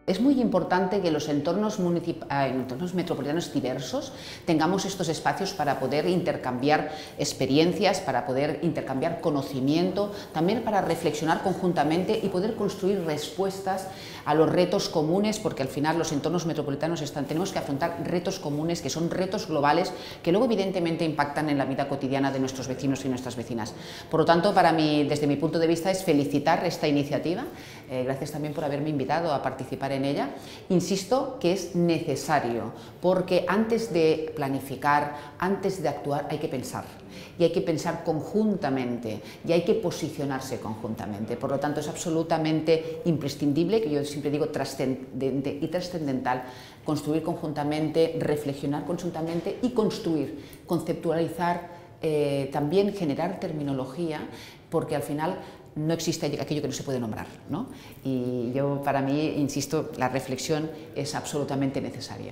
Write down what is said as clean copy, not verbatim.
Es muy importante que los entornos metropolitanos diversos tengamos estos espacios para poder intercambiar experiencias, para poder intercambiar conocimiento, también para reflexionar conjuntamente y poder construir respuestas a los retos comunes, porque al final los entornos metropolitanos tenemos que afrontar retos comunes, que son retos globales, que luego evidentemente impactan en la vida cotidiana de nuestros vecinos y nuestras vecinas. Por lo tanto, para mí, desde mi punto de vista, es felicitar esta iniciativa. Gracias también por haberme invitado a participar en ella. Insisto que es necesario, porque antes de planificar, antes de actuar, hay que pensar. Y hay que pensar conjuntamente, y hay que posicionarse conjuntamente. Por lo tanto, es absolutamente imprescindible, que yo siempre digo trascendente y trascendental, construir conjuntamente, reflexionar conjuntamente y construir, conceptualizar, también generar terminología, porque al final no existe aquello que no se puede nombrar, ¿no? Y para mí, insisto, la reflexión es absolutamente necesaria.